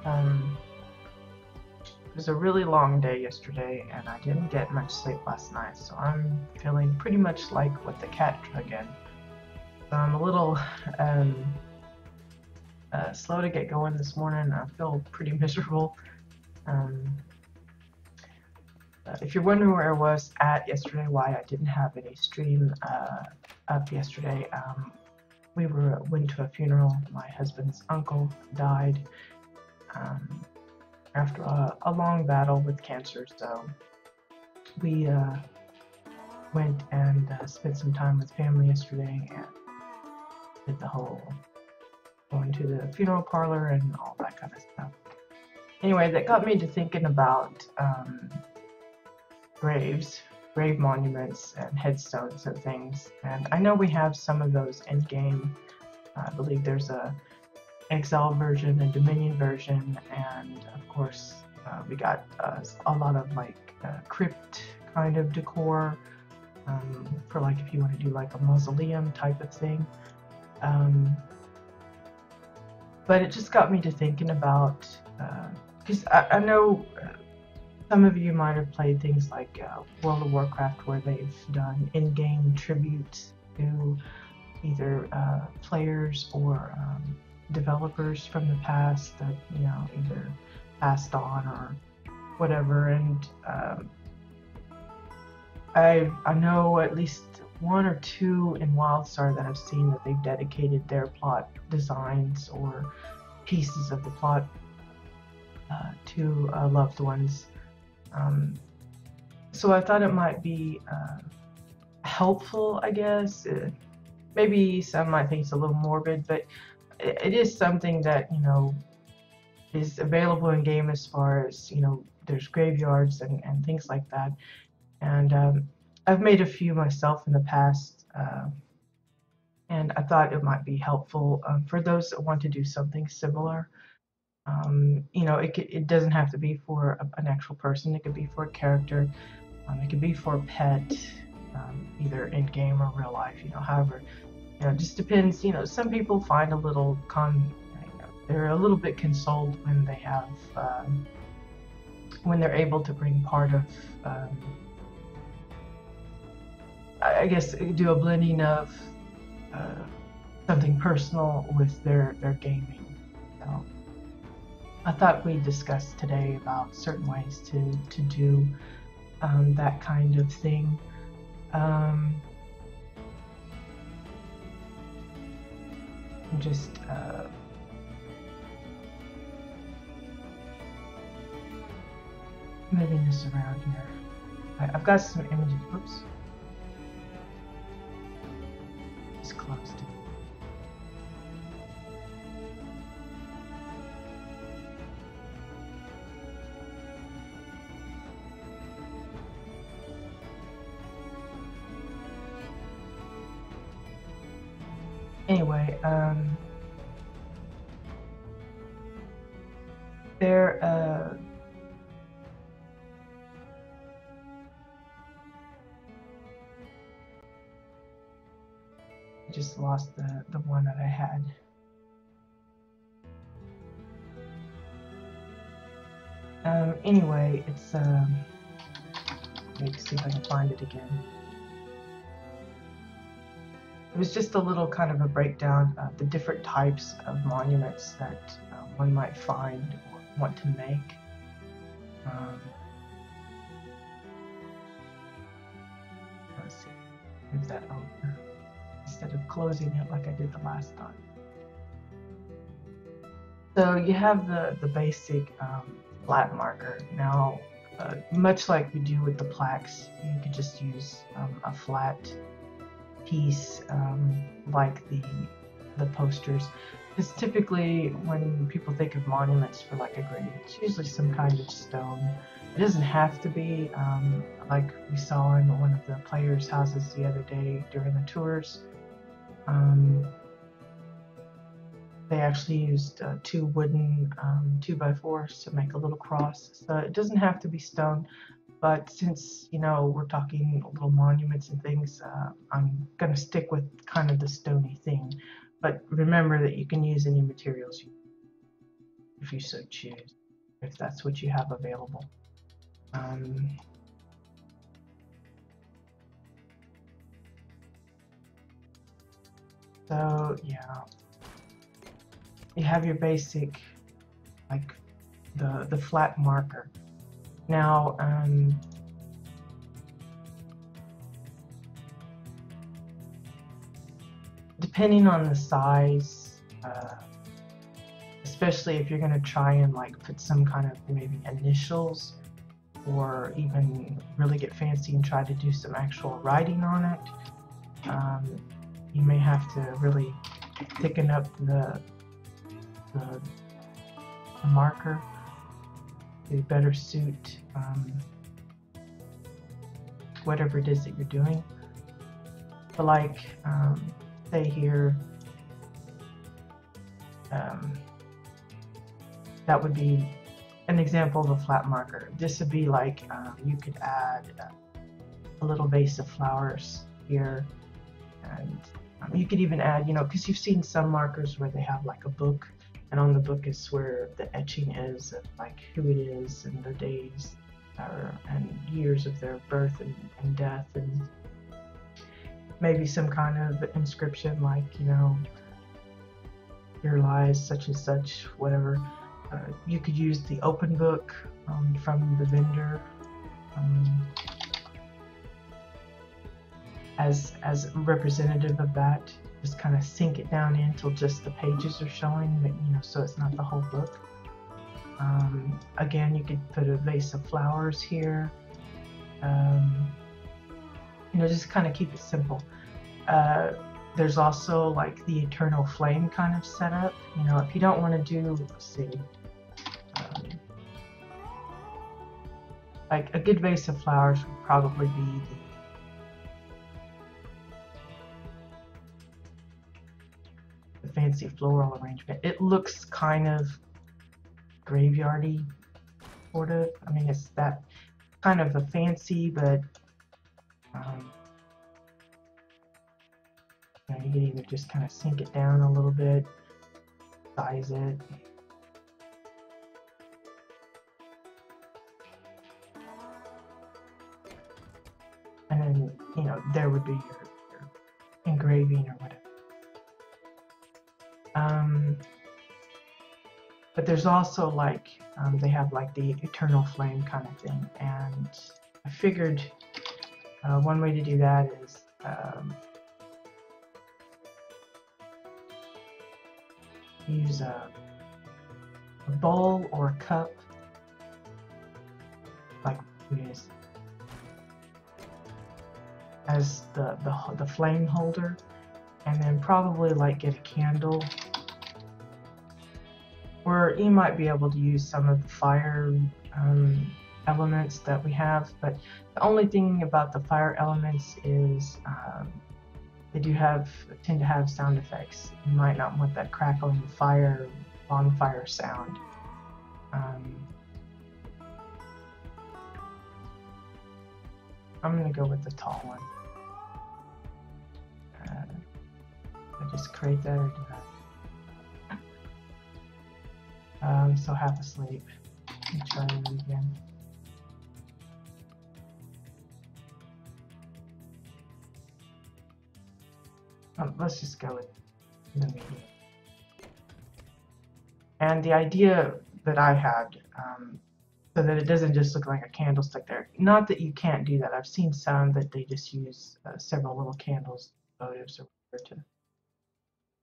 Um, it was a really long day yesterday, and I didn't get much sleep last night, so I'm feeling pretty much like what the cat drug in. So I'm a little um, slow to get going this morning. I feel pretty miserable. Um, if you're wondering where I was at yesterday, why I didn't have any stream up yesterday, we went to a funeral. My husband's uncle died um, after a long battle with cancer, so we went and spent some time with family yesterday and did the whole going to the funeral parlor and all that kind of stuff. Anyway, that got me to thinking about grave monuments and headstones and things. And I know we have some of those in game. I believe there's a Exile version, a Dominion version, and of course we got a lot of like crypt kind of decor for like if you want to do like a mausoleum type of thing. But it just got me to thinking about, because I know some of you might have played things like World of Warcraft, where they've done in-game tributes to either players or developers from the past that either passed on or whatever. And I know at least one or two in WildStar that I've seen that they've dedicated their plot designs or pieces of the plot to loved ones. So I thought it might be helpful, I guess. Maybe some might think it's a little morbid, but it is something that is available in game as far as there's graveyards and things like that. And I've made a few myself in the past, and I thought it might be helpful for those that want to do something similar. It doesn't have to be for an actual person. It could be for a character. It could be for a pet, either in game or real life. However, it just depends. Some people find a little they're a little bit consoled when they have when they're able to bring part of I guess do a blending of something personal with their gaming. So I thought we'd discuss today about certain ways to do that kind of thing. Just moving this around here. I've got some images. Oops. Just closed it. Anyway, there I just lost the one that I had. Anyway, it's let me see if I can find it again. It was just a little kind of a breakdown of the different types of monuments that one might find or want to make. Let's see, move that over instead of closing it like I did the last time. So you have the basic flat marker. Now, much like we do with the plaques, you could just use a flat piece like the posters. Because typically when people think of monuments for like a grave, it's usually some kind of stone. It doesn't have to be like we saw in one of the players' houses the other day during the tours. They actually used two wooden 2x4s to make a little cross. So it doesn't have to be stone. But since, we're talking little monuments and things, I'm going to stick with kind of the stony thing. But remember that you can use any materials. if you so choose, if that's what you have available. So yeah, you have your basic, like the flat marker. Now, depending on the size, especially if you're going to try and like put some kind of maybe initials, or even really get fancy and try to do some actual writing on it, you may have to really thicken up the marker to better suit whatever it is that you're doing. But like, say here, that would be an example of a flat marker. This would be like, you could add a little vase of flowers here, and you could even add, you know, because you've seen some markers where they have like a book, and on the book is where the etching is of like who it is and their days and years of their birth and death, and maybe some kind of inscription like, you know, here lies such and such, whatever. You could use the open book from the vendor as representative of that. Just kind of sink it down in until just the pages are showing, but, you know, so it's not the whole book. Again, you could put a vase of flowers here. You know, just kind of keep it simple. There's also like the eternal flame kind of setup. You know, if you don't want to do, let's see, like a good vase of flowers would probably be the fancy floral arrangement. It looks kind of graveyardy, sort of. I mean, it's that kind of a fancy, but you know, you could either just kind of sink it down a little bit, size it. And then, you know, there would be your engraving or whatever. But there's also like, they have like the eternal flame kind of thing. And I figured one way to do that is use a bowl or a cup, like this, as the flame holder, and then probably like get a candle, or you might be able to use some of the fire elements that we have. But the only thing about the fire elements is they do tend to have sound effects. You might not want that crackling fire, bonfire sound. I'm gonna go with the tall one. I just create that or do that. I'm so half asleep. Let me try it again. Let's just go with the medium. And the idea that I had, so that it doesn't just look like a candlestick there. Not that you can't do that. I've seen some that they just use several little candles, votives, or whatever.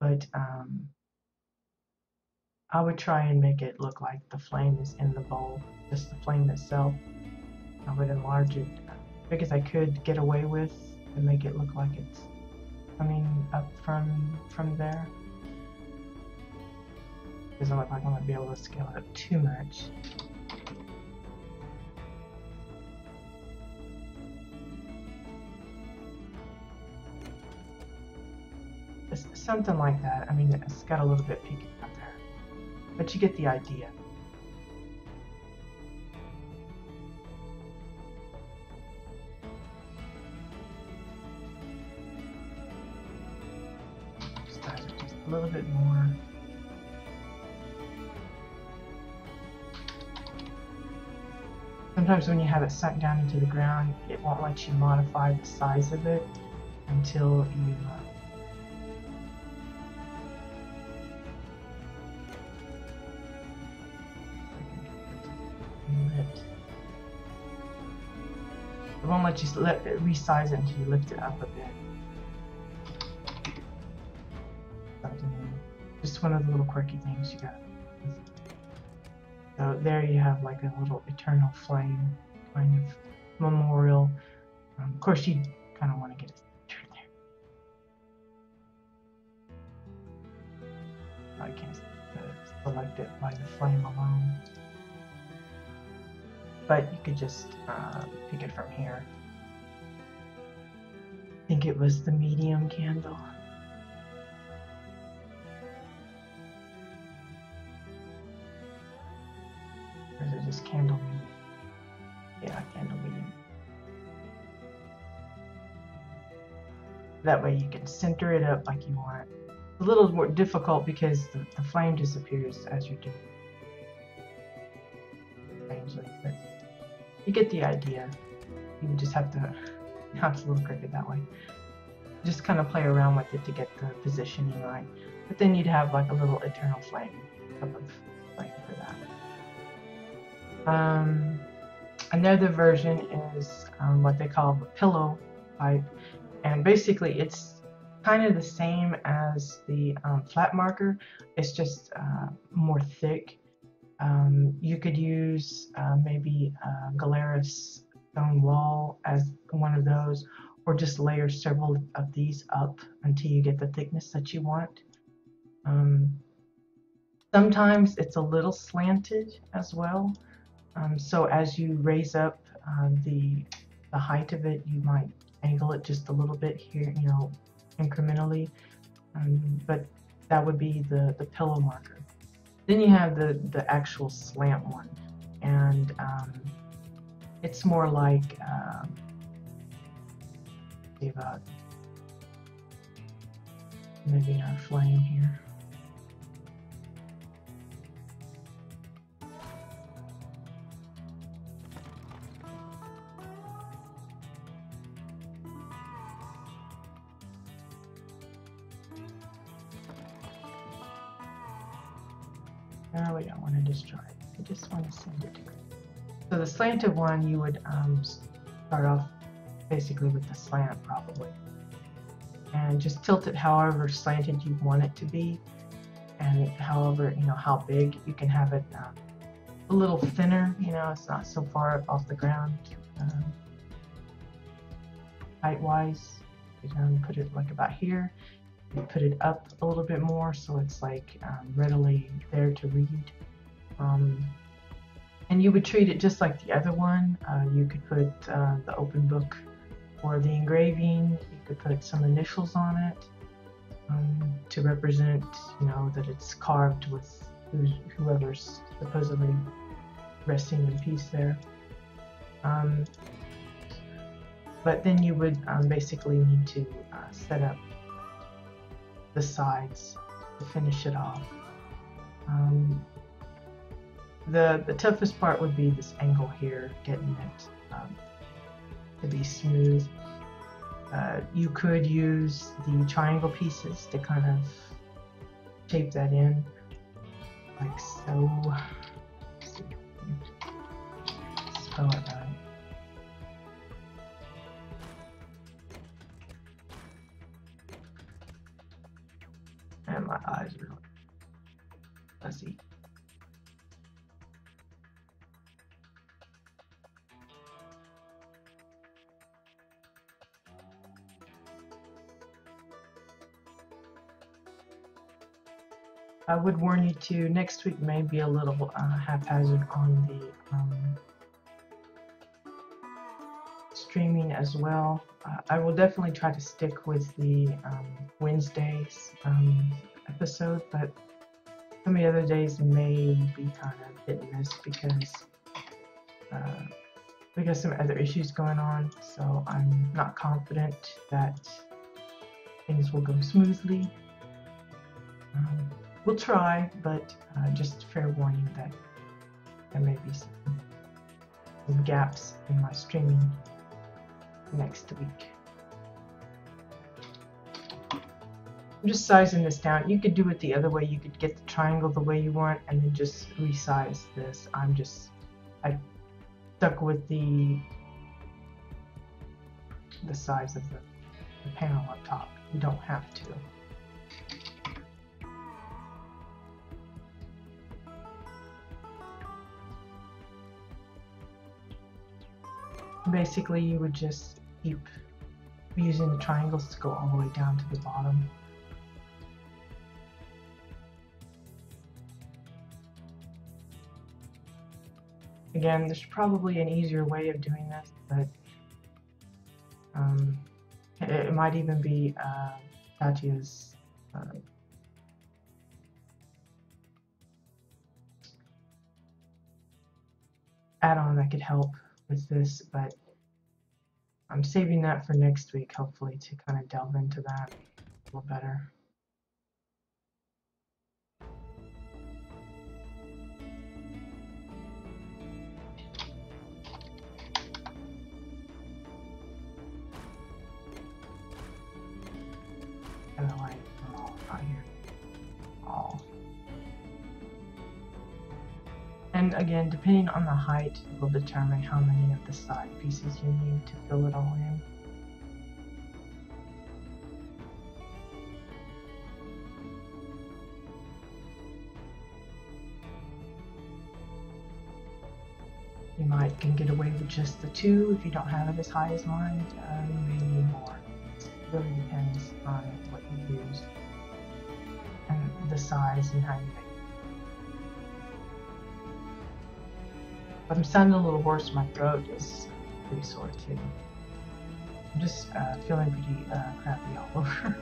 But I would try and make it look like the flame is in the bowl, just the flame itself. I would enlarge it as big as I could get away with and make it look like it's coming up from there. Doesn't look like I'm going to be able to scale it up too much. It's something like that. I mean, it's got a little bit peeking up there, but you get the idea. Just a little bit more. sometimes when you have it sunk down into the ground, it won't let you modify the size of it until you it won't let you resize it until you lift it up a bit. Just one of the little quirky things you got. So there you have like a little eternal flame kind of memorial. Of course, you kind of want to get it centered there. I can't select it by the flame alone. But you could just pick it from here. I think it was the medium candle. Or is it just candle medium? Yeah, candle medium. That way you can center it up like you want. It's a little more difficult because the flame disappears as you do it. Strangely, but you get the idea. You just have to, now it's a little crooked that way. Just kind of play around with it to get the positioning right. But then you'd have like a little eternal flame, cup of flame for that. Another version is what they call the pillow pipe. And basically it's kind of the same as the flat marker. It's just more thick. You could use maybe a Galeris stone wall as one of those, or just layer several of these up until you get the thickness that you want. Sometimes it's a little slanted as well. So as you raise up the height of it, you might angle it just a little bit here, you know, incrementally. But that would be the pillow marker. Then you have the actual slant one, and it's more like about maybe our flame here. No, we don't want to destroy it. We just want to send it to grid. So the slanted one, you would start off basically with the slant probably. And just tilt it however slanted you want it to be. And however, you know, how big. You can have it a little thinner, you know, it's not so far up off the ground. Height-wise, you can put it like about here. You put it up a little bit more so it's like readily there to read. And you would treat it just like the other one. You could put the open book for the engraving. You could put some initials on it to represent, you know, that it's carved with whoever's supposedly resting in peace there. But then you would basically need to set up the sides to finish it off. The toughest part would be this angle here, getting it to be smooth. You could use the triangle pieces to kind of shape that in, like so. Let's see. Spell it right. And my eyes are really fuzzy. I would warn you to, next week may be a little haphazard on the streaming as well. I will definitely try to stick with the Wednesday's episode, but some of the other days may be kind of hit and miss because we got some other issues going on, so I'm not confident that things will go smoothly. We'll try, but just fair warning that there may be some some gaps in my streaming next week. I'm just sizing this down. You could do it the other way. You could get the triangle the way you want and then just resize this. I stuck with the size of the panel up top. You don't have to. Basically, you would just keep using the triangles to go all the way down to the bottom. Again, there's probably an easier way of doing this, but it might even be Katya's add-on that could help with this, but I'm saving that for next week, hopefully, to kind of delve into that a little better. And the light from all out here. All. And again, depending on the height, it will determine how many of the side pieces you need to fill it all in. You can get away with just the two if you don't have it as high as mine. You may need more. It really depends on what you use and the size and how you make it. But I'm sounding a little hoarse. My throat is pretty sore too. I'm just feeling pretty crappy all over.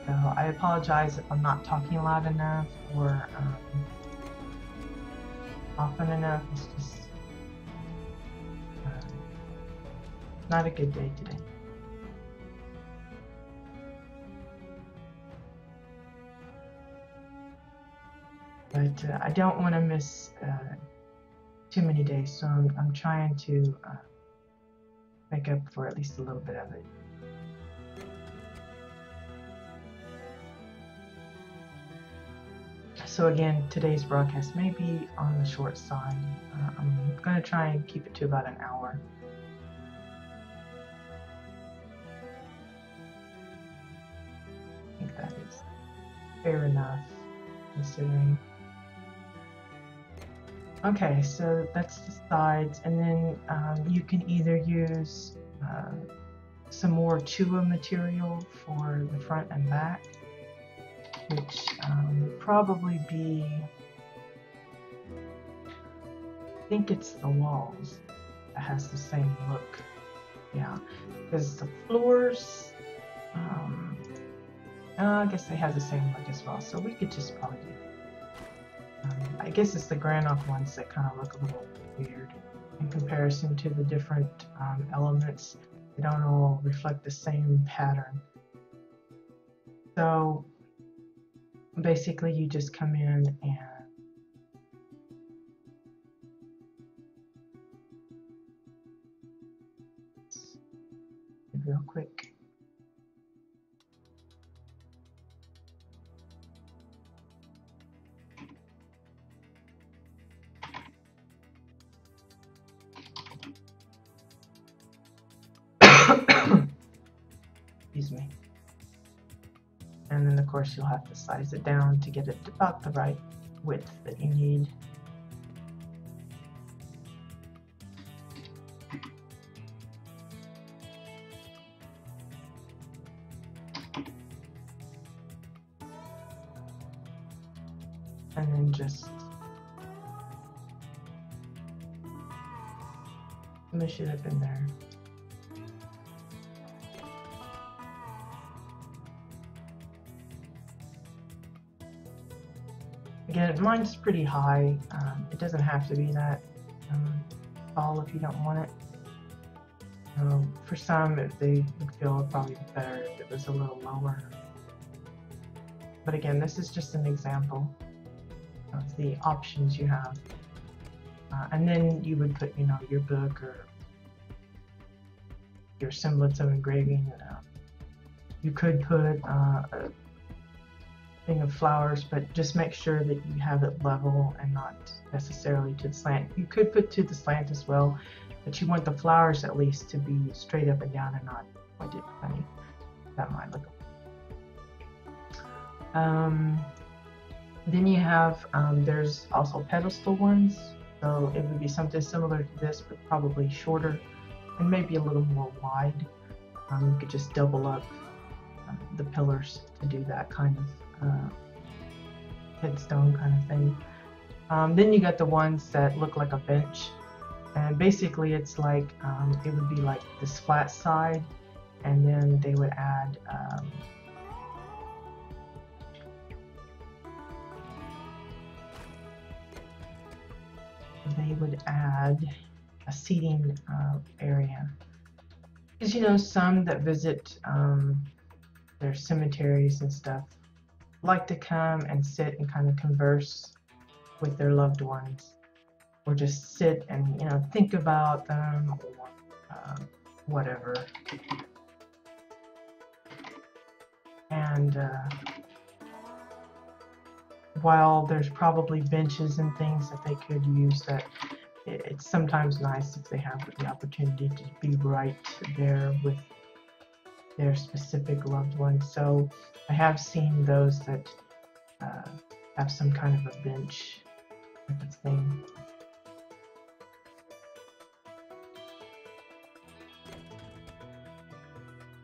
So I apologize if I'm not talking loud enough or often enough. It's just not a good day today. But I don't want to miss too many days, so I'm trying to make up for at least a little bit of it. So again, today's broadcast may be on the short side. I'm going to try and keep it to about an hour. I think that is fair enough, considering. Okay, so that's the sides, and then you can either use some more Chua material for the front and back, which would probably be, I think it's the walls that has the same look. Yeah, because the floors, I guess they have the same look as well, so we could just probably do I guess it's the Granoff ones that kind of look a little weird in comparison to the different elements. They don't all reflect the same pattern. So basically you just come in and real quick. Excuse me. And then of course you'll have to size it down to get it about the right width that you need. And then just mush it up in there. Again, mine's pretty high. It doesn't have to be that tall if you don't want it. For some, they would feel probably better if it was a little lower. But again, this is just an example of the options you have And then you would put, you know, your book or your semblance of engraving. You could put a thing of flowers, but just make sure that you have it level and not necessarily to the slant. You could put to the slant as well, but you want the flowers at least to be straight up and down and not pointed funny. That might look. Then you have, there's also pedestal ones, so it would be something similar to this, but probably shorter and maybe a little more wide. You could just double up the pillars to do that kind of headstone kind of thing. Then you got the ones that look like a bench, and basically it's like, it would be like this flat side, and then they would add a seating area. Because, you know, some that visit their cemeteries and stuff like to come and sit and kind of converse with their loved ones, or just sit and, you know, think about them, or whatever. And while there's probably benches and things that they could use, that it's sometimes nice if they have the opportunity to be right there with their specific loved one. So I have seen those that have some kind of a bench type of thing.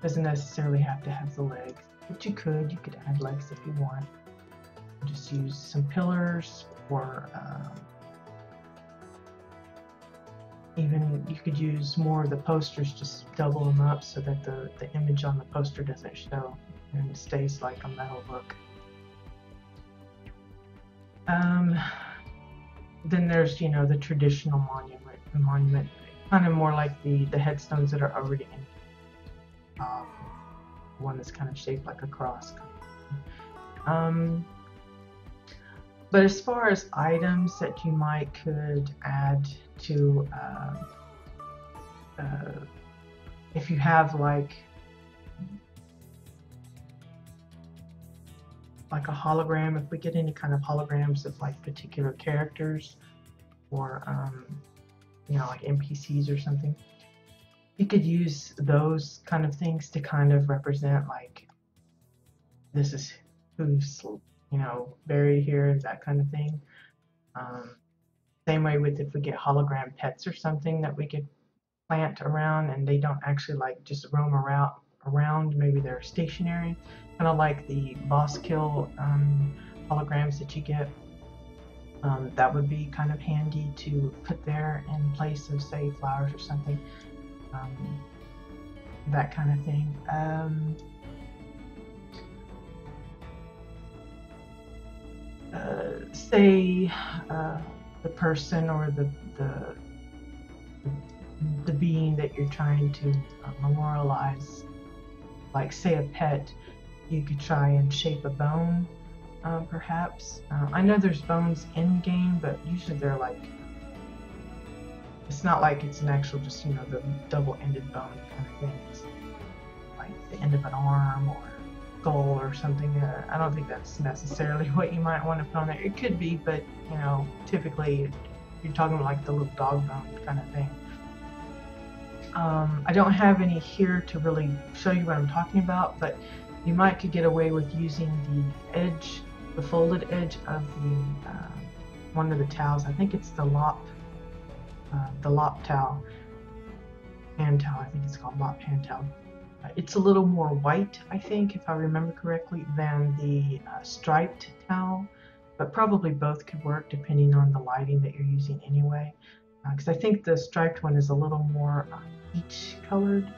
Doesn't necessarily have to have the legs, but you could add legs if you want. Just use some pillars, or even you could use more of the posters, just double them up so that the image on the poster doesn't show and it stays like a metal look. Then there's, you know, the traditional monument, kind of more like the headstones that are already in one that's kind of shaped like a cross. But as far as items that you could add to, if you have like a hologram, if we get any kind of holograms of like particular characters, or you know, like NPCs or something, you could use those kind of things to kind of represent, like, this is who's, you know, buried here, that kind of thing. Same way with if we get hologram pets or something that we could plant around, and they don't actually like just roam around, maybe they're stationary, kind of like the boss kill holograms that you get. That would be kind of handy to put there in place of, say, flowers or something. That kind of thing. Say the person or the being that you're trying to memorialize, like say a pet, you could try and shape a bone, perhaps. I know there's bones in game, but usually they're like, it's not like it's an actual, just, you know, the double-ended bone kind of thing. It's like the end of an arm or skull or something. I don't think that's necessarily what you might want to put on there. It could be, but, you know, typically you're talking like the little dog bone kind of thing. I don't have any here to really show you what I'm talking about, but you could get away with using the edge, the folded edge of the one of the towels. I think it's the lop towel, hand towel. I think it's called lop hand towel. It's a little more white, I think, if I remember correctly, than the striped towel, but probably both could work depending on the lighting that you're using anyway. Because I think the striped one is a little more peach colored.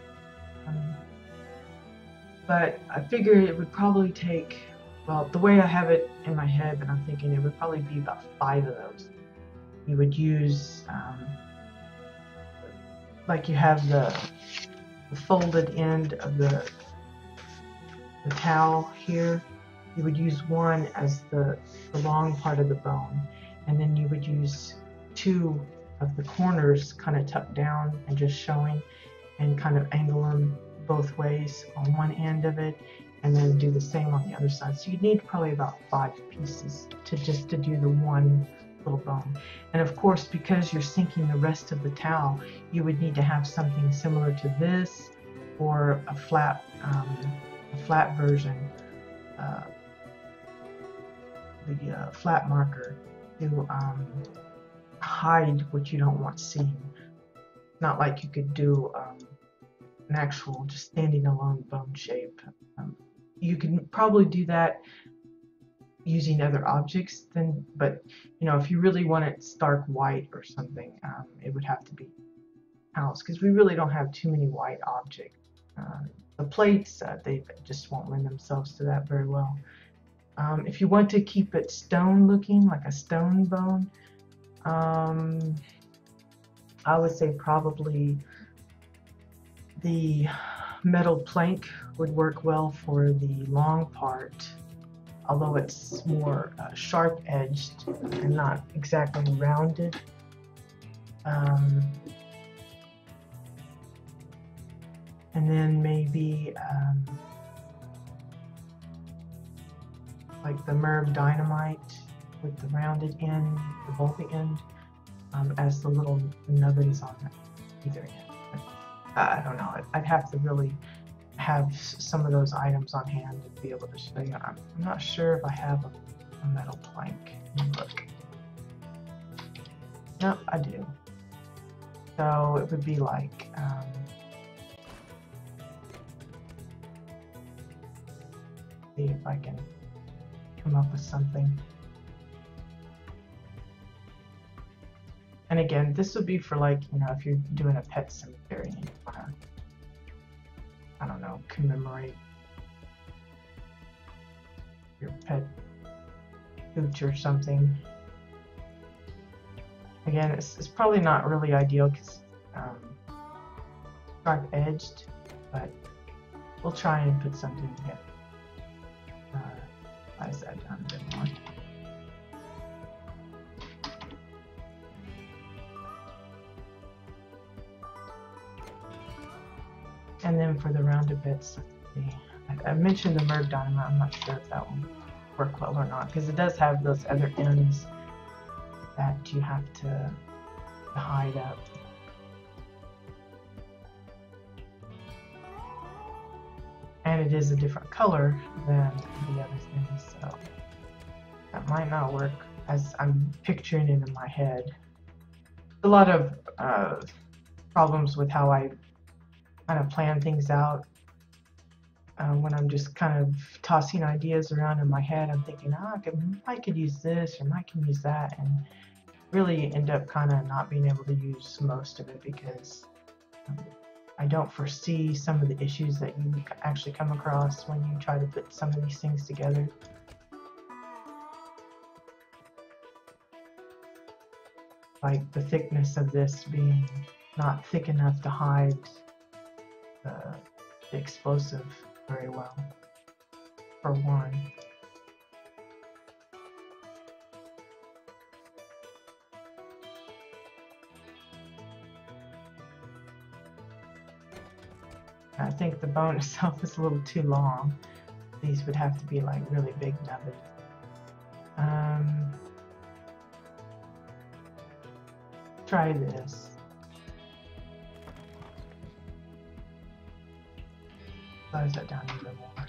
But I figure it would probably take, well, the way I have it in my head that I'm thinking, it would probably be about 5 of those. You would use, like you have the folded end of the towel here. You would use one as the long part of the bone, and then you would use 2 of the corners kind of tucked down and just showing, and kind of angle them both ways on one end of it, and then do the same on the other side. So you need probably about 5 pieces to do the one little bone. And of course, because you're sinking the rest of the towel, you would need to have something similar to this, or a flat version, the flat marker, to hide what you don't want seen. Not like you could do an actual just standing alone bone shape. You can probably do that using other objects, but you know, if you really want it stark white or something, it would have to be house, because we really don't have too many white objects. The plates, they just won't lend themselves to that very well. If you want to keep it stone looking, like a stone bone, I would say probably the metal plank would work well for the long part, although it's more sharp edged and not exactly rounded. And then maybe like the Merv Dynamite with the rounded end, the bulky end, as the little nubbins on either end. I don't know. I'd have to really have some of those items on hand to be able to show you. I'm not sure if I have a metal plank. Look. Nope, I do. So it would be like see if I can come up with something. And again, this would be for, like, you know, if you're doing a pet cemetery and you want to, I don't know, commemorate your pet pooch or something. Again, it's probably not really ideal because sharp edged, but we'll try and put something together. Size that down a bit more. And then for the rounded bits, I mentioned the Merv Dynamite. I'm not sure if that will work well or not, because it does have those other ends that you have to hide up. And it is a different color than the other things, so that might not work as I'm picturing it in my head. A lot of problems with how I kind of plan things out. When I'm just kind of tossing ideas around in my head, I'm thinking, I could use this, or I can use that, and really end up kind of not being able to use most of it because I don't foresee some of the issues that you actually come across when you try to put some of these things together. Like the thickness of this being not thick enough to hide the explosive very well, for one. I think the bone itself is a little too long. These would have to be like really big nubbins. Try this. Size that down a little more.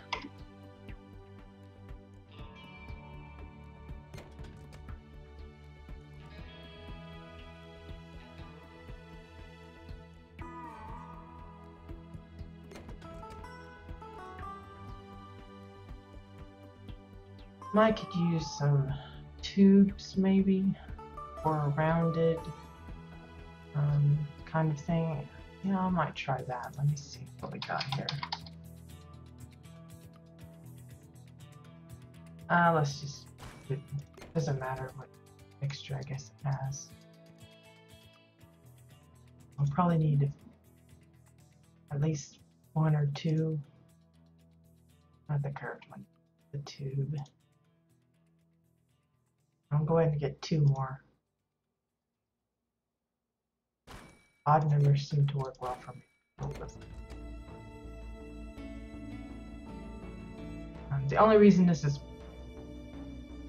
I could use some tubes maybe, or a rounded kind of thing. Yeah, I might try that. Let me see what we got here. Let's just, it doesn't matter what mixture I guess it has. I'll probably need at least 1 or 2, not the curved one, the tube. I'll go ahead and get 2 more. odd numbers seem to work well for me. The only reason this is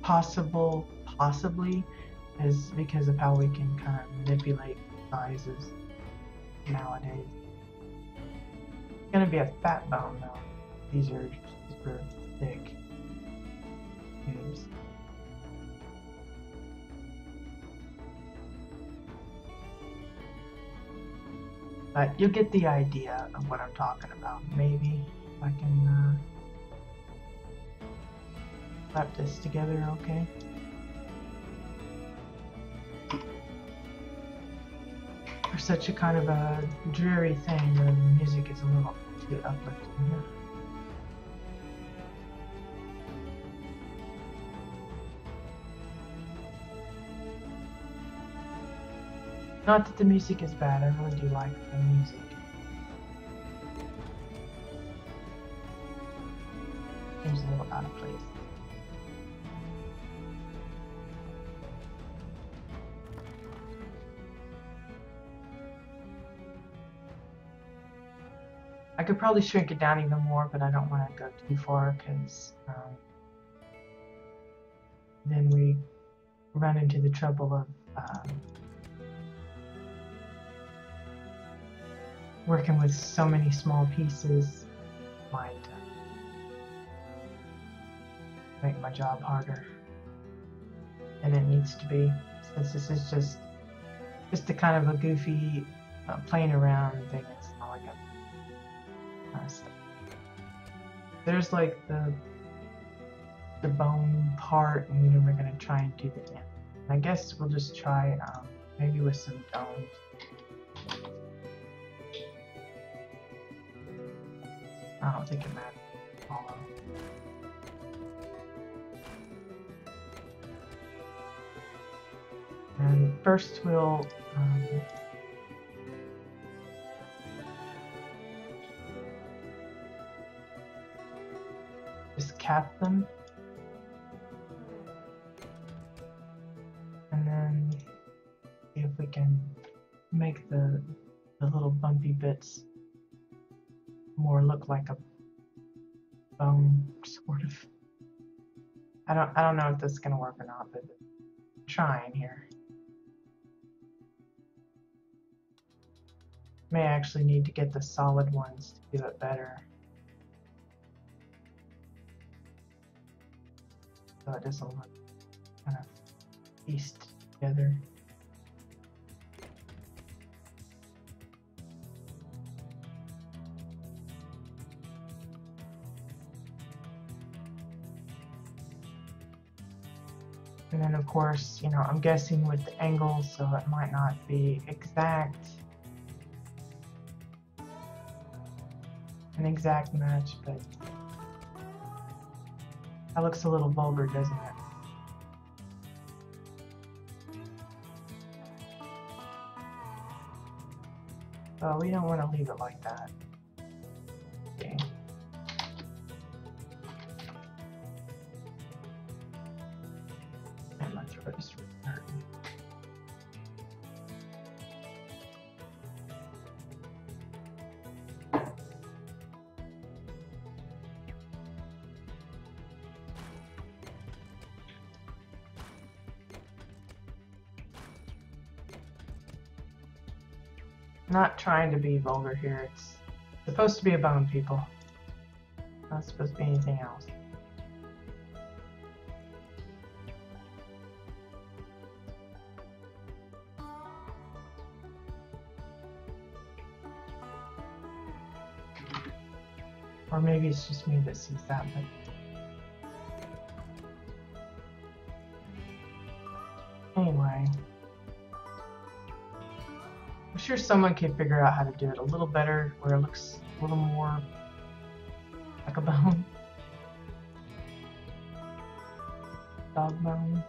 possibly, is because of how we can kind of manipulate sizes nowadays. It's gonna be a fat bone though. These are super thick cubes. But you'll get the idea of what I'm talking about. Maybe if I can slap this together, okay? For such a kind of a dreary thing, the music is a little too uplifting here. Not that the music is bad, I really do like the music. Seems a little out of place. I could probably shrink it down even more, but I don't want to go too far because then we run into the trouble of working with so many small pieces might make my job harder than it needs to be, since this is just a kind of a goofy playing around thing. It's not like a stuff. There's like the bone part, and then we're gonna try and do the end. I guess we'll just try maybe with some domes. I don't think it matters. Follow. And first we'll just cap them, and then see if we can make the little bumpy bits more look like a bone, sort of. I don't know if this is gonna work or not, but I'm trying here. May actually need to get the solid ones to do it better, so it doesn't look kind of pieced together. And then of course, you know, I'm guessing with the angles, so it might not be an exact match, but that looks a little vulgar, doesn't it? So we don't want to leave it like that. Okay. And my throat is hurting. Not trying to be vulgar here. It's supposed to be a bone, people. Not supposed to be anything else. Or maybe it's just me that sees that, but anyway. I'm sure someone can figure out how to do it a little better, where it looks a little more like a bone. Dog bone.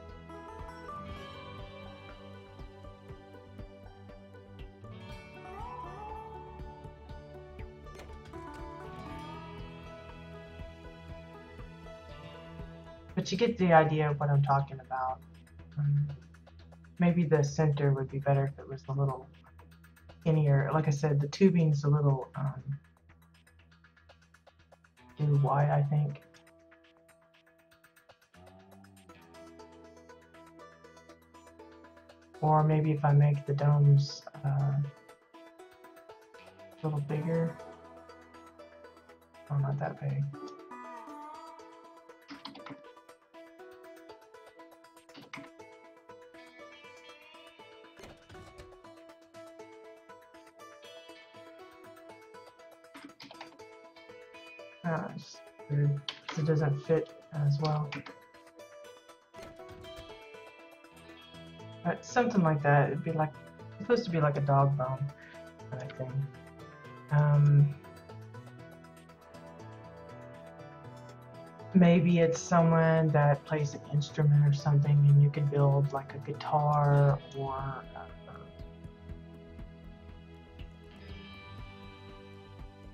But you get the idea of what I'm talking about. Maybe the center would be better if it was a little skinnier. Like I said, the tubing's a little too wide, I think. Or maybe if I make the domes a little bigger. Oh, not that big. It's weird. It doesn't fit as well. But something like that. It'd be like, it's supposed to be like a dog bone kind of thing. Maybe it's someone that plays an instrument or something, and you can build like a guitar or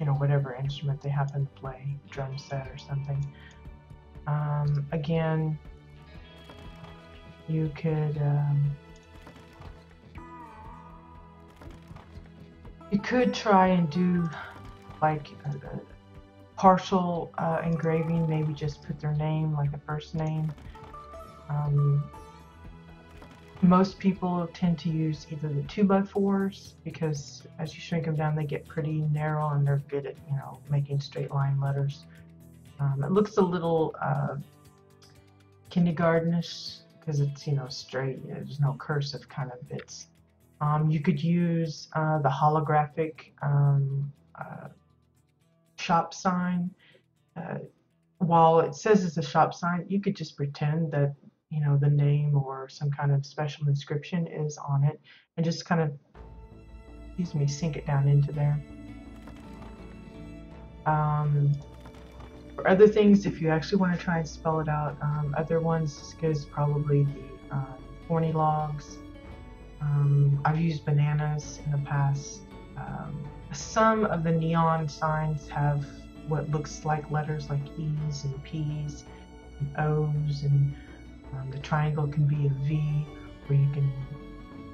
you know, whatever instrument they happen to play, drum set or something. Again, you could try and do like a partial engraving, maybe just put their name, like a first name. Most people tend to use either the 2x4s, because as you shrink them down they get pretty narrow and they're good at, you know, making straight line letters. It looks a little kindergartenish because it's, you know, straight, you know, there's no cursive kind of bits. You could use the holographic shop sign. While it says it's a shop sign, you could just pretend that, you know, the name or some kind of special inscription is on it, and just kind of, excuse me, sink it down into there. For other things, if you actually want to try and spell it out, other ones is probably the thorny logs. I've used bananas in the past. Some of the neon signs have what looks like letters like E's and P's and O's, and the triangle can be a V, where you can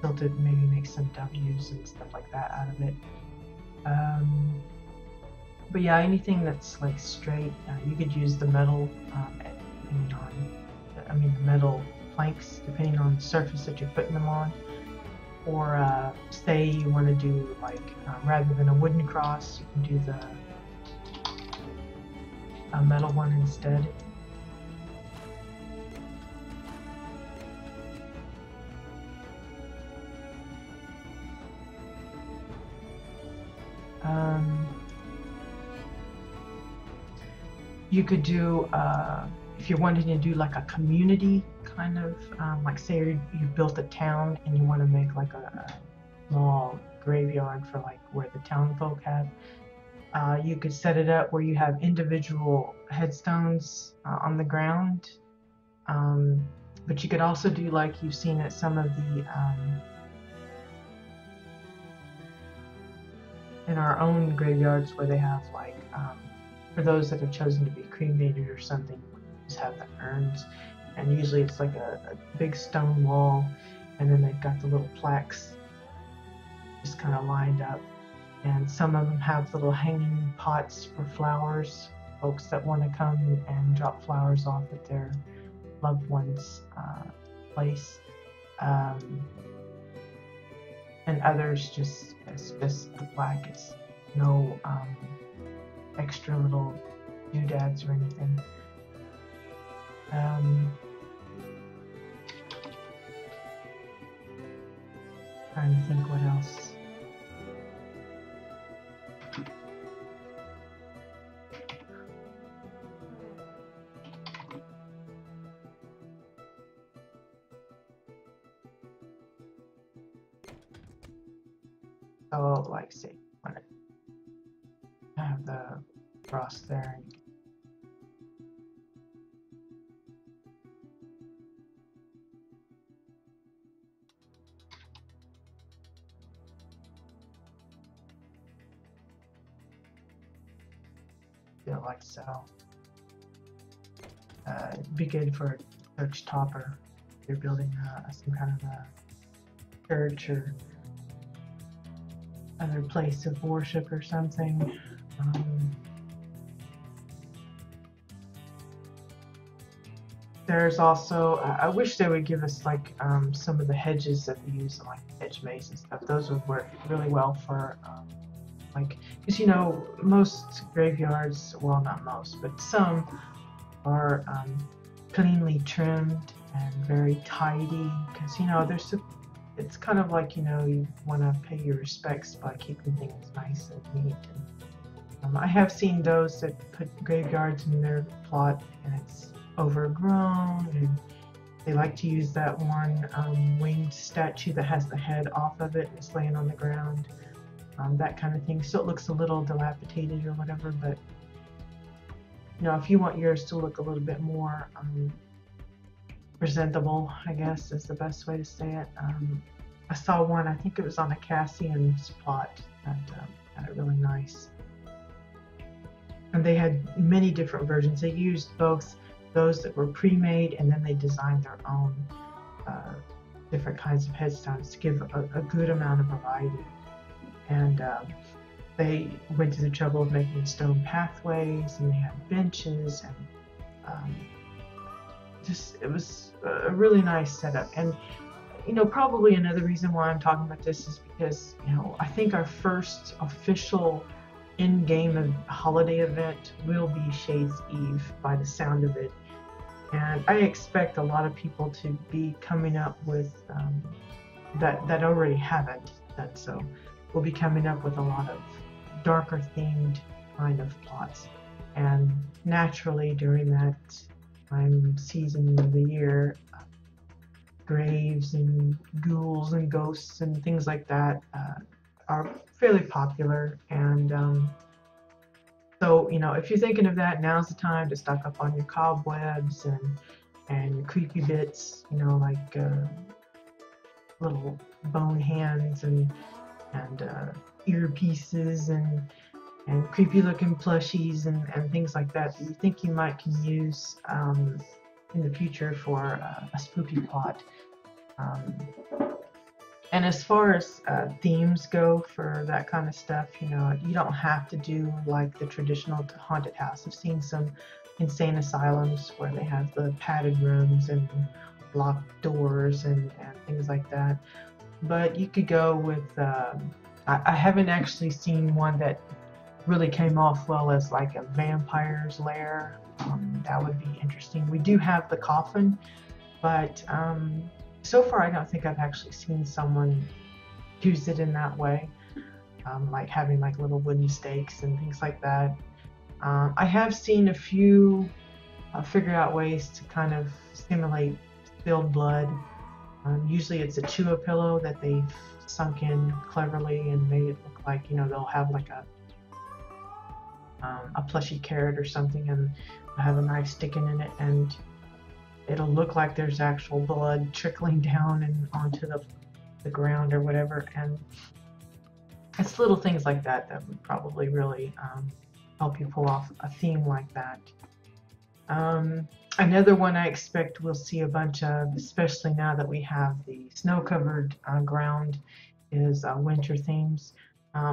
tilt it and maybe make some W's and stuff like that out of it. But yeah, anything that's like straight, you could use the metal, depending on, the metal planks, depending on the surface that you're putting them on. Or say you want to do like, rather than a wooden cross, you can do a metal one instead. You could do, if you're wanting to do like a community kind of, like say you built a town and you want to make like a small graveyard for like where the town folk have, you could set it up where you have individual headstones on the ground. But you could also do like you've seen at some of the, in our own graveyards, where they have like, for those that have chosen to be cremated or something, just have the urns, and usually it's like a big stone wall, and then they've got the little plaques just kind of lined up, and some of them have little hanging pots for flowers, folks that want to come and drop flowers off at their loved one's place, and others just the plaque. It's no extra little doodads or anything. Trying to think what else. So, like, say, when I have the cross there, like so. It'd be good for a church topper. If you're building some kind of a church or other place of worship or something. There's also, I wish they would give us like some of the hedges that they use, like hedge maze and stuff. Those would work really well for like, because you know, most graveyards, well, not most, but some are cleanly trimmed and very tidy. Because you know, it's kind of like, you know, you want to pay your respects by keeping things nice and neat. And I have seen those that put graveyards in their plot and it's overgrown, and they like to use that one winged statue that has the head off of it and it's laying on the ground, that kind of thing. So it looks a little dilapidated or whatever, but you know, if you want yours to look a little bit more presentable, I guess is the best way to say it. I saw one, I think it was on a Cassian's plot, that had it really nice. And they had many different versions. They used both those that were pre-made, and then they designed their own different kinds of headstones to give a good amount of variety. And they went to the trouble of making stone pathways, and they had benches, and just it was a really nice setup. And you know, probably another reason why I'm talking about this is because, you know, I think our first official in-game holiday event will be Shades Eve by the sound of it, and I expect a lot of people to be coming up with that already haven't, that so we'll be coming up with a lot of darker themed kind of plots. And naturally during that season of the year, graves and ghouls and ghosts and things like that are fairly popular. And so, you know, if you're thinking of that, now's the time to stock up on your cobwebs and your creepy bits, you know, like little bone hands and earpieces and creepy looking plushies and things like that you think you might can use in the future for a spooky plot. And as far as themes go for that kind of stuff, you know, you don't have to do like the traditional haunted house. I've seen some insane asylums where they have the padded rooms and locked doors and things like that. But you could go with, I haven't actually seen one that really came off well as like a vampire's lair. That would be interesting. We do have the coffin, but so far I don't think I've actually seen someone use it in that way, like having like little wooden stakes and things like that. I have seen a few figure out ways to kind of simulate spilled blood. Usually it's a chewa pillow that they've sunk in cleverly and made it look like, you know, they'll have like a plushy carrot or something, and have a knife sticking in it, and it'll look like there's actual blood trickling down and onto the ground or whatever. And it's little things like that that would probably really help you pull off a theme like that. Another one I expect we'll see a bunch of, especially now that we have the snow-covered ground, is winter themes.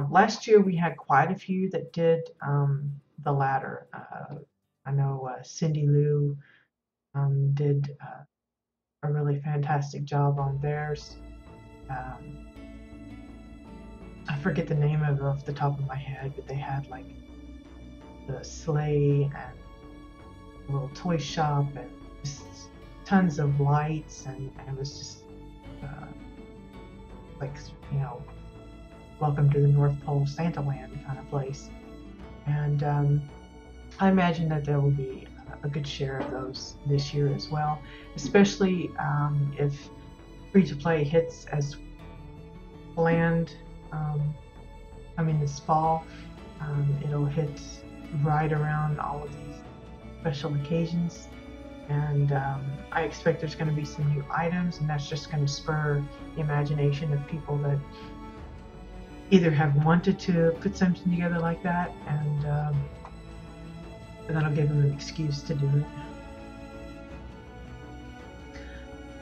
Last year we had quite a few that did the latter. I know Cindy Lou did a really fantastic job on theirs. I forget the name of it off the top of my head, but they had like the sleigh and a little toy shop and just tons of lights, and it was just like, you know, welcome to the North Pole Santa Land kind of place. And I imagine that there will be a good share of those this year as well, especially if free-to-play hits as planned. I mean, this fall, it'll hit right around all of these special occasions, and I expect there's going to be some new items, and that's just going to spur the imagination of people that either have wanted to put something together like that, and that'll give them an excuse to do it.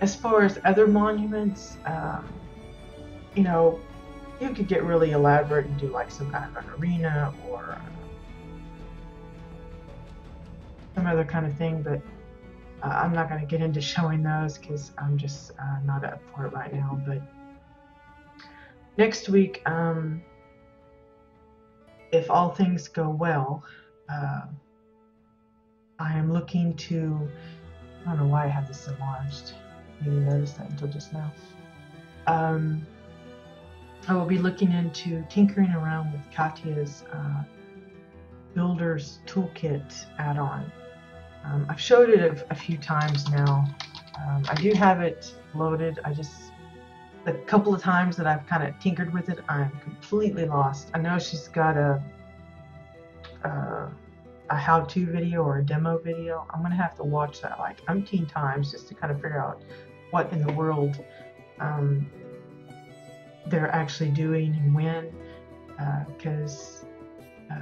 As far as other monuments, you know, you could get really elaborate and do like some kind of an arena or some other kind of thing, but I'm not going to get into showing those because I'm just not up for it right now. But next week, if all things go well, I am looking to, I don't know why I have this enlarged. I didn't notice that until just now. I will be looking into tinkering around with Katya's Builder's Toolkit add-on. I've showed it a few times now. I do have it loaded. The couple of times that I've kind of tinkered with it, I'm completely lost. I know she's got a how-to video or a demo video. I'm gonna have to watch that like umpteen times just to kind of figure out what in the world they're actually doing and when, because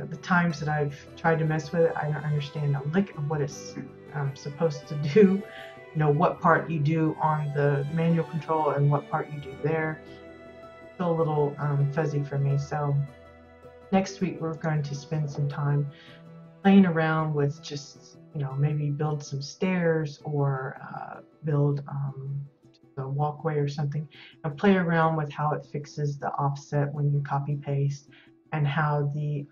the times that I've tried to mess with it, I don't understand a lick of what it's supposed to do. You know, what part you do on the manual control and what part you do there. Still a little fuzzy for me. So next week we're going to spend some time playing around with just, you know, maybe build some stairs or build a walkway or something, and play around with how it fixes the offset when you copy paste, and how the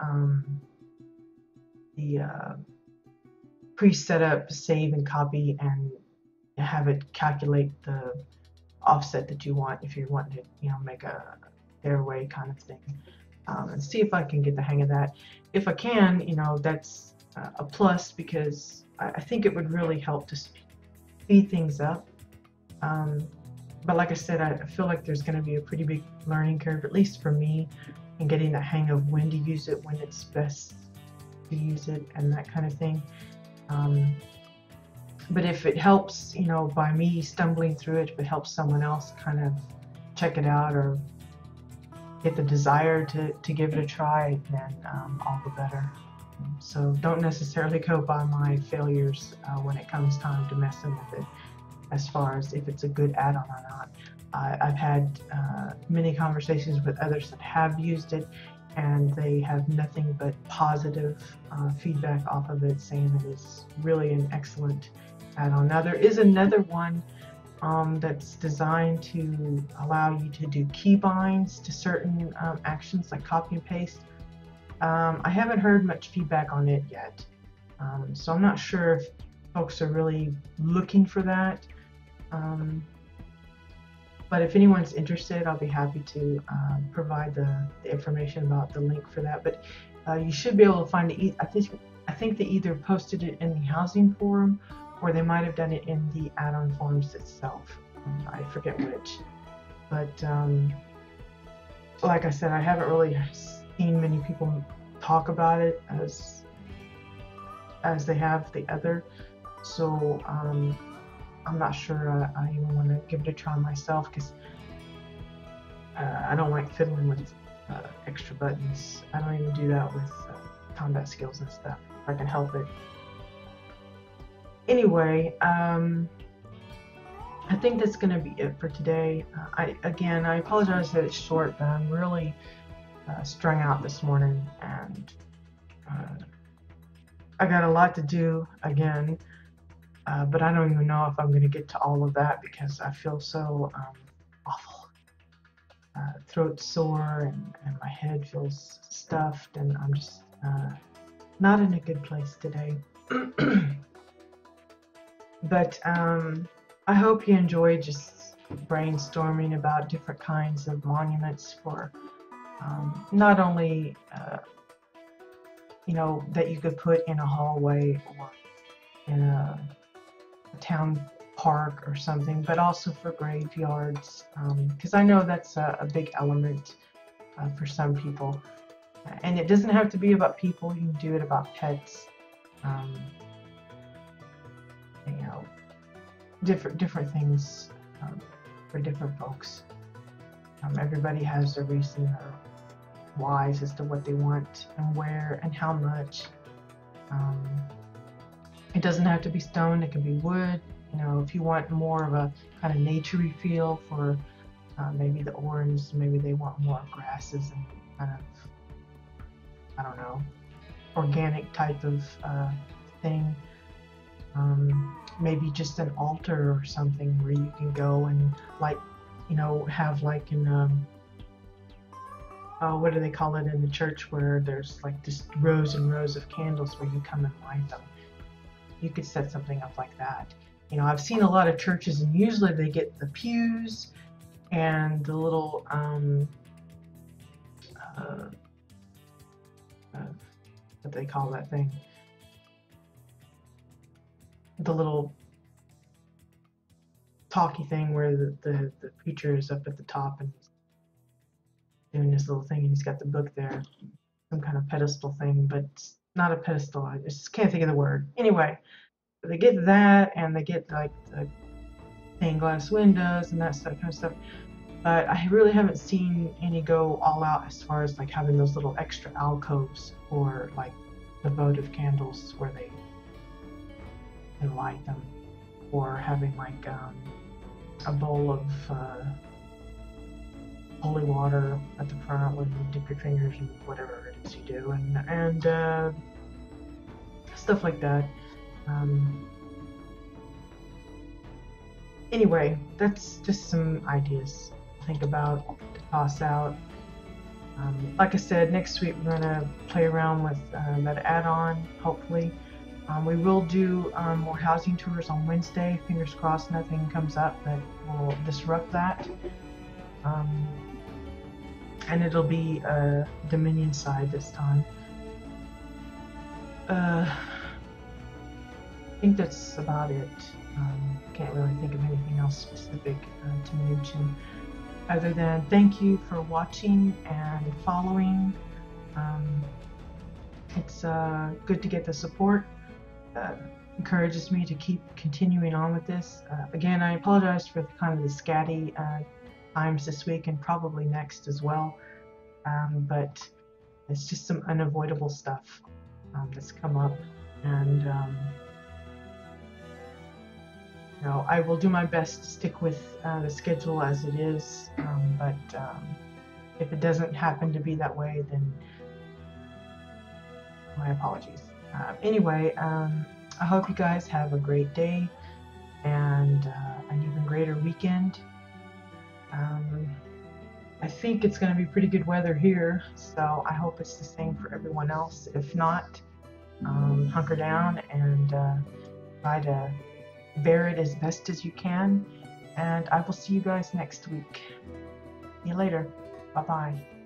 pre-set up save and copy and have it calculate the offset that you want if you want to, you know, make a stairway kind of thing, and see if I can get the hang of that. If I can, you know, that's a plus, because I think it would really help to speed things up. But like I said, I feel like there's going to be a pretty big learning curve, at least for me, in getting the hang of when to use it, when it's best to use it, and that kind of thing. But if it helps, you know, by me stumbling through it, if it helps someone else kind of check it out or get the desire to give it a try, then all the better. So don't necessarily go by my failures when it comes time to messing with it, as far as if it's a good add-on or not. I've had many conversations with others that have used it, and they have nothing but positive feedback off of it, saying it is really an excellent add-on. Now there is another one that's designed to allow you to do keybinds to certain actions like copy and paste. I haven't heard much feedback on it yet, so I'm not sure if folks are really looking for that. But if anyone's interested, I'll be happy to provide the information about the link for that. But you should be able to find it. I think they either posted it in the housing forum, or they might have done it in the add-on forums itself. I forget which. But like I said, I haven't really seen many people talk about it as they have the other. So I'm not sure I even want to give it a try myself, because I don't like fiddling with extra buttons. I don't even do that with combat skills and stuff, if I can help it. Anyway, I think that's going to be it for today. I apologize that it's short, but I'm really strung out this morning, and I got a lot to do again. But I don't even know if I'm going to get to all of that, because I feel so awful. Throat sore, and my head feels stuffed, and I'm just not in a good place today. But I hope you enjoyed just brainstorming about different kinds of monuments for not only you know, that you could put in a hallway or in a town park or something, but also for graveyards, because I know that's a big element for some people. And it doesn't have to be about people. You can do it about pets. You know, different things for different folks. Everybody has their reason or whys as to what they want and where and how much. It doesn't have to be stone. It can be wood. You know, if you want more of a kind of naturey feel for maybe the orange, maybe they want more grasses and kind of, I don't know, organic type of thing. Maybe just an altar or something where you can go and, like, you know, have like an what do they call it in the church, where there's like just rows and rows of candles where you come and light them. You could set something up like that. You know, I've seen a lot of churches, and usually they get the pews and the little what they call that thing, the little talky thing where the preacher is up at the top and he's doing this little thing, and he's got the book there, some kind of pedestal thing, but it's not a pedestal. I just can't think of the word. Anyway, they get that, and they get like the stained glass windows and that kind of stuff. But I really haven't seen any go all out as far as like having those little extra alcoves or like the votive candles where they can light them, or having like a bowl of holy water at the front where you dip your fingers and whatever it is you do, and stuff like that. Anyway, that's just some ideas to think about, to toss out. Like I said, next week we're going to play around with that add-on, hopefully. We will do more housing tours on Wednesday. Fingers crossed nothing comes up that will disrupt that. And it'll be Dominion side this time. I think that's about it. Can't really think of anything else specific to mention, other than thank you for watching and following. It's good to get the support. Encourages me to keep continuing on with this. Again, I apologize for kind of the scatty times this week, and probably next as well. But it's just some unavoidable stuff that's come up, and you know, I will do my best to stick with the schedule as it is, but if it doesn't happen to be that way, then my apologies. Anyway, I hope you guys have a great day and an even greater weekend. I think it's going to be pretty good weather here, so I hope it's the same for everyone else. If not, hunker down and try to bear it as best as you can, and I will see you guys next week. See you later. Bye-bye.